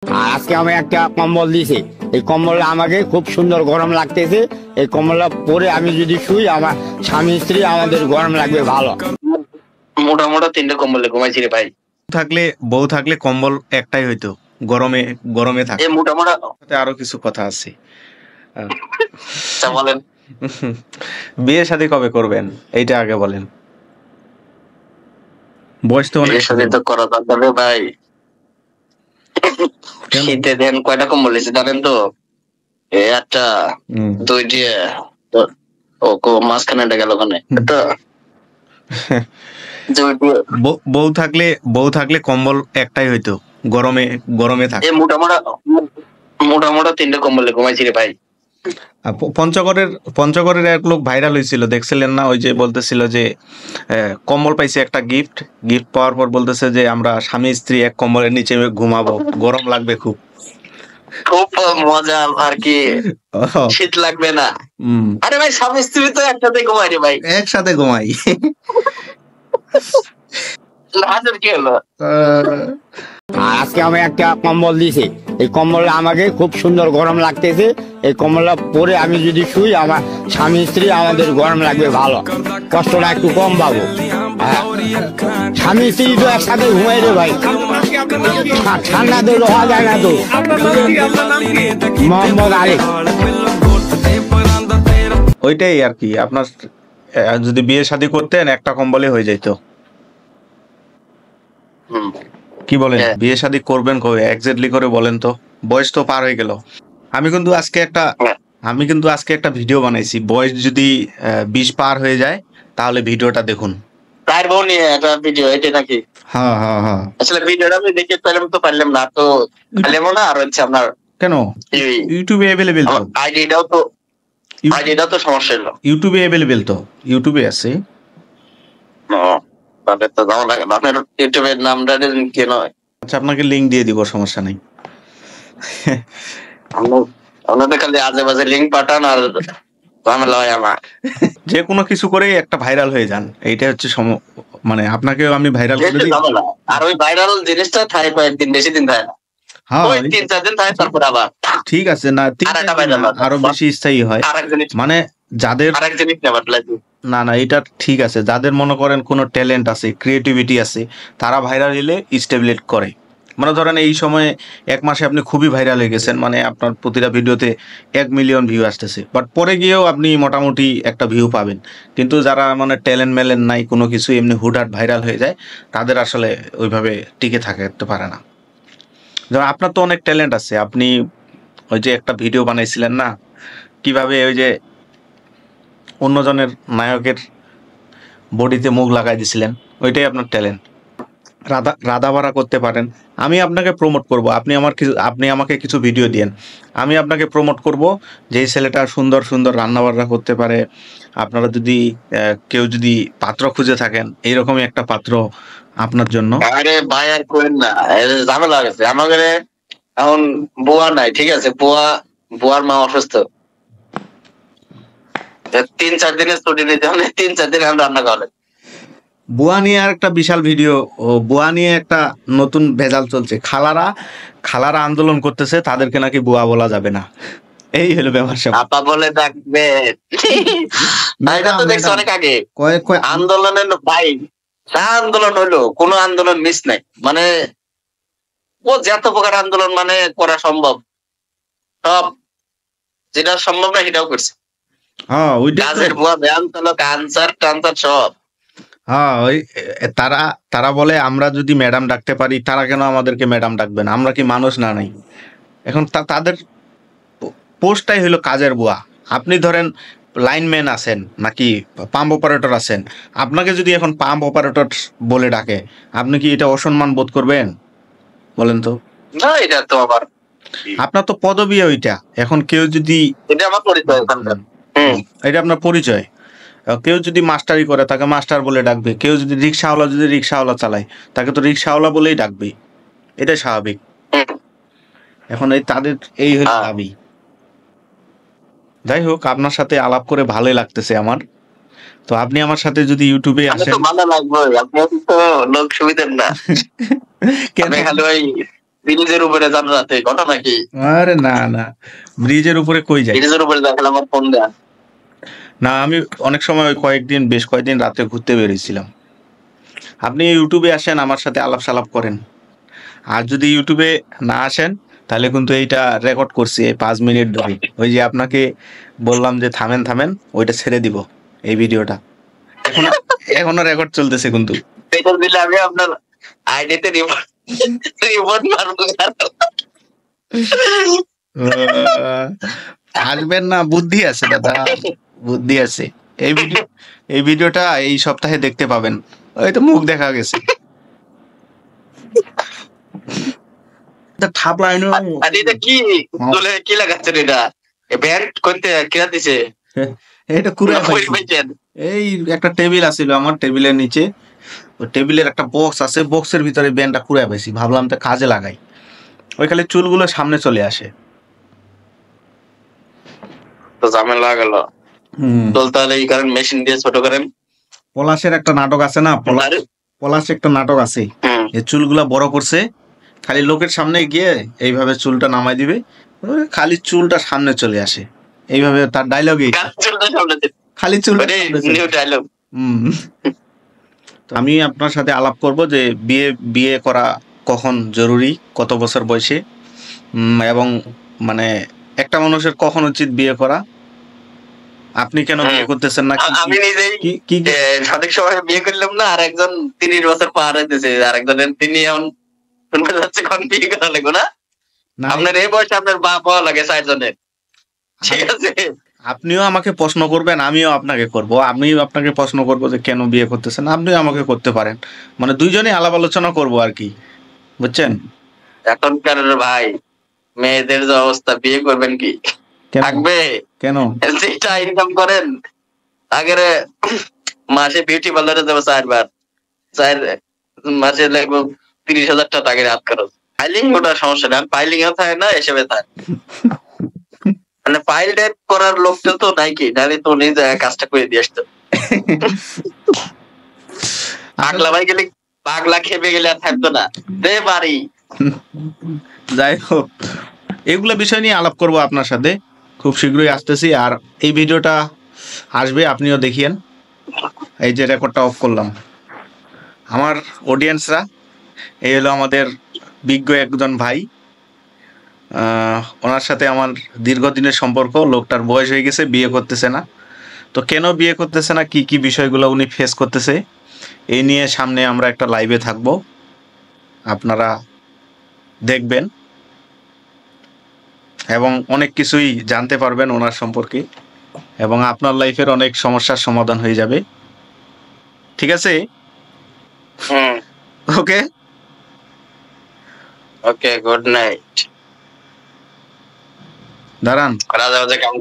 আর আজকে আমি একটা কম্বল দিয়েছি, এই কম্বলটা আমাকে খুব সুন্দর গরম লাগতেছে। এই কম্বলটা পরে আমি যদি শুই, আমার স্বামী স্ত্রী আমাদের গরম লাগবে ভালো। মোটা মোটা তিনটে কম্বলে ঘুমাইছি রে ভাই। বউ থাকলে কম্বল একটাই হইতো, গরমে গরমে থাকে। মোটা মোটা আরো কিছু কথা আছে। বলেন, বিয়ে শাদী কবে করবেন এইটা আগে বলেন। বয়স তো অনেক, তো করা দরকার রে ভাই। শীতে দেন কয়টা কম্বল এসে জানেন তো? একটা দুইটি মাঝখানে গেল ওখানে বউ থাকলে কম্বল একটাই হইতো, গরমে গরমে থাকে। মোটা মোটা তিনটে কম্বলে ঘুমাইছি রে ভাই। পঞ্চগড়ের এক লোক ভাইরাল হয়েছিল, দেখছিলেন না? ওই যে বলতেছিল যে কম্বল পাইছে একটা গিফট পাওয়ার পর বলতেছে যে আমরা স্বামী স্ত্রী এক কম্বলের নিচে ঘুমাবো, গরম লাগবে খুব মজা আর কি, শীত লাগবে না। আরে ভাই, স্বামী স্ত্রী তো একসাথে ঘুমাই রে ভাই, একসাথে ঘুমাই। কি হলো? আজকে আমি একটা কম্বল দিয়েছি, এই কম্বলটা আমাকে খুব সুন্দর গরম লাগতেছে। এই কম্বলটা পরে আমি যদি শুই, আমার স্বামী স্ত্রী আমাদের গরম লাগবে ভালো, কষ্টটা একটু কম পাবো। স্বামী স্ত্রী তো একসাথে ঘুমাই রে ভাই, ঠান্ডা তো রোয়া যায় না তো। মোহাম্মদ আরিফ। ওইটাই আর কি, আপনার যদি বিয়ে শাদী করতেন একটা কম্বলে হয়ে যেত। কি বলেন, বিয়ে শাদী করবেন কবে এক্স্যাক্টলি করে বলেন তো? বয়স তো পার হয়ে গেল। আমি কিন্তু আজকে একটা ভিডিও বানাইছি, বয়স যদি 20 পার হয়ে যায় তাহলে ভিডিওটা দেখুন। তার বউ নিয়ে একটা ভিডিও, এটা নাকি? হ্যাঁ হ্যাঁ হ্যাঁ, আসলে ভিডিওটা আমি দেখে পারলাম না তো, পারলাম না। আর হচ্ছে আপনার কেন, ইউটিউবে অ্যাভেলেবেল তো, আইডিটাও তো সমস্যা হলো। ইউটিউবে অ্যাভেলেবেল তো, ইউটিউবে আছে। তাহলে তো যাওয়া লাগে, আপনার ইউটিউবের নামটা কি নয়? আচ্ছা, আপনাকে লিংক দিয়ে দিব, সমস্যা নাই। আপনাদের খালি আজে বাজে লিঙ্ক পাঠান আর ঝামেলা হয় আমার। যে কোনো কিছু করে একটা ভাইরাল হয়ে যান, এইটা হচ্ছে মানে আপনাকেও আমি ভাইরাল করে দিই। আর ওই ভাইরাল জিনিসটা থাকে কয়েকদিন, বেশি দিন থাকে না। হ্যাঁ, ওই 3-4 দিন থাকে, তারপর আবার ঠিক আছে না, আরো বেশি স্থায়ী হয়। মানে যাদের না না, এটা ঠিক আছে, যাদের মনে করেন কোনো ট্যালেন্ট আছে, ক্রিয়েটিভিটি আছে, তারা ভাইরাল হলে স্টেবিলেট করে। মানে ধরেন এই সময়ে 1 মাসে আপনি খুবই ভাইরাল হয়ে গেছেন, মানে আপনার প্রতিটা ভিডিওতে 1 মিলিয়ন ভিউ আসতেছে, বাট পরে গিয়েও আপনি মোটামুটি একটা ভিউ পাবেন। কিন্তু যারা মানে ট্যালেন্ট ম্যালেন্ট নাই, কোনো কিছু এমনি হুটহাট ভাইরাল হয়ে যায়, তাদের আসলে ওইভাবে টিকে থাকতে পারে না। যেমন আপনার তো অনেক ট্যালেন্ট আছে, আপনি ওই যে একটা ভিডিও বানাইছিলেন না, কিভাবে ওই যে অন্যজনের নায়কের বডিতে মুখ লাগাই দিছিলেন, ওইটাই আপনার ট্যালেন্ট। রাধা করতে পারেন। আমি আপনাকে প্রমোট করব, আপনি আমাকে কিছু ভিডিও দিয়েন, আমি আপনাকে প্রমোট করব যে এই ছেলেটা সুন্দর সুন্দর রান্না করতে পারে। আপনারা যদি কেউ যদি পাত্র খুঁজে থাকেন, এইরকমই একটা পাত্র আপনার জন্য। আরে ভাই আর করেন না, ঝামেলা গেছে আমাদের। এখন বুয়া নাই, ঠিক আছে, বুয়ার মা অসুস্থ, 3-4 দিনের ছুটি নিতে হবে, 3-4 দিন আমরা রান্না করা। বুয়া নিয়ে আর একটা বিশাল ভিডিও, বুয়া নিয়ে একটা নতুন ভেজাল চলছে। খালারা আন্দোলন করতেছে, তাদেরকে নাকি বুয়া বলা যাবে না। এই হলো ব্যাপার। আপা বলে ডাকবে, এটা তো দেখছি অনেক আগে আন্দোলনের ভাই। আন্দোলন হইলো, কোনো আন্দোলন মিস নাই, মানে ও যত প্রকার আন্দোলন মানে করা সম্ভব, সব যেটা সম্ভব না সেটাও করছে। হ্যাঁ, কাজের বুয়া, ব্যায়াম চলো, ক্যান্সার সব। হ্যাঁ, ওই তারা বলে আমরা যদি ম্যাডাম ডাকতে পারি, তারা কেন আমাদেরকে ম্যাডাম ডাকবে না? আমরা কি মানুষ না নাই? এখন তাদের পোস্টটাই হলো কাজের বুয়া। আপনি ধরেন লাইনম্যান আছেন নাকি পাম্প অপারেটর আছেন, আপনাকে যদি এখন পাম্প অপারেটর বলে ডাকে, আপনি কি এটা অসম্মান বোধ করবেন? বলেন তো। না, এটা তো আবার আপনার তো পদবি ওইটা। এখন কেউ যদি, এটা আমার পরিচয়, এটা আপনার পরিচয়। কেউ যদি মাস্টারি করে, তাকে মাস্টার বলে ডাকবে। কেউ যদি রিক্সাওয়ালা চালায়, তাকে তো রিক্সাওয়ালা বলেই ডাকবে, এটা স্বাভাবিক। এখন তাদের এই হলো দাবি। যাই হোক, আপনার সাথে আলাপ করে ভালোই লাগতেছে আমার। তো আপনি আমার সাথে যদি ইউটিউবে আসেন, ভালো লাগবে। আপনি তো লোক সুবিধার না, কেন খালি ব্রিজের উপরে যান রাতে, ঘটনা কি? আরে না না, ব্রিজের উপরে কই যাই? ব্রিজের উপরে যান, আমার ফোন দেয়া। না, আমি অনেক সময় বেশ কয়েকদিন রাতে ঘুরতে বেরিয়েছিলাম। আপনি ইউটিউবে আসেন, আমার সাথে আলাপ সালাপ করেন। আর যদি ইউটিউবে না আসেন তাহলে কিন্তু এইটা রেকর্ড করছি এই 5 মিনিট ধরে। ওই যে আপনাকে বললাম যে থামেন থামেন, ওইটা ছেড়ে দিব এই ভিডিওটা। এখনো রেকর্ড চলতেছে কিন্তু। এটা দিলে আমি আপনার আইডিতে রিপোর্ট মারবো। আসবেন না, বুদ্ধি আছে দাদা, বুদ্ধি আছে। এই ভিডিওটা এই সপ্তাহে দেখতে পাবেন। ওই তো মুখ দেখা গেছে। এটা কি চলে, কি লাগাচ্ছেন এটা? ব্যান্ড করতে কিনা দিছে? এটা কুড়া এই একটা টেবিল আছিল আমার টেবিলের নিচে, ওই টেবিলের একটা বক্স আছে, বক্সের ভিতরে ব্যান্ডটা কুড়া পেয়েছি, ভাবলাম তো কাজে লাগাই। ওই খালি চুলগুলো সামনে চলে আসে, তো ঝামেলা গেল। তাহলে এই কারণ মেশিন দিয়ে ছোট করেন। পলাশের একটা নাটক আছে না, পলাশ একটা নাটক আছে, এই চুলগুলা বড় করছে, খালি লোকের সামনে গিয়ে এইভাবে চুলটা নামাই দিবে, খালি চুলটা সামনে চলে আসে, এইভাবে তার ডায়লগে খালি চুল। আমি আপনার সাথে আলাপ করব যে বিয়ে করা কখন জরুরি, কত বছর বয়সে, এবং মানে একটা মানুষের কখন উচিত বিয়ে করা, আপনি কেন বিয়ে করতেছেন না? আমি নিজেই সঠিক সময় বিয়ে করলাম না, আর একজন 30 বছর পার হইতেছে, আর একজনের তিনি এখন শুনতে যাচ্ছে কোন বিয়ে করা লাগবে না। আপনার এই বয়সে আপনার বাপ হওয়া লাগে 4 জনের, ঠিক আছে? আপনিও আমাকে প্রশ্ন করবেন, আমিও আপনাকে করব, আমিও আপনাকে প্রশ্ন করব যে কেন বিয়ে করতেছেন, আপনিও আমাকে করতে পারেন, মানে দুইজনেই আলাপ আলোচনা করব আর কি, বুঝছেন? এখনকার ভাই মেয়েদের যে অবস্থা, বিয়ে করবেন কি থাকবে? কেন? যেটা ইনকাম করেন, আগের মাসে বিউটি পার্লারে যাবো 4 বার, 4 মাসে লাগবে 30,000 টাকা আগের হাত খরচ। ফাইলিং ওটা সমস্যা নেই, ফাইলিং এও থাকে না, এসবে থাকে। মানে ফাইল টাইপ করার লোকটা তো নাই, কি নাহলে তো নিজে কাজটা করে দিয়ে আসতো। পাগলা ভাই গেলে, পাগলা খেপে গেলে আর থাকতো না রে বাড়ি। যাই হোক, এগুলো বিষয় নিয়ে আলাপ করব আপনার সাথে খুব শীঘ্রই, আসতেছি। আর এই ভিডিওটা আসবে, আপনিও দেখিয়েন। এই যে রেকর্ডটা অফ করলাম, আমার অডিয়েন্সরা, এই হলো আমাদের বিজ্ঞ একজন ভাই, ওনার সাথে আমার দীর্ঘদিনের সম্পর্ক। লোকটার বয়স হয়ে গেছে, বিয়ে করতেছে না। তো কেন বিয়ে করতেছে না, কি কি বিষয়গুলো উনি ফেস করতেছে, এই নিয়ে সামনে আমরা একটা লাইভে থাকব, আপনারা দেখবেন এবং অনেক কিছুই জানতে পারবেন ওনার সম্পর্কে, এবং আপনার লাইফের অনেক সমস্যার সমাধান হয়ে যাবে, ঠিক আছে? ওকে ওকে, গুড নাইট। দাঁড়ান, করা যাবে কাম।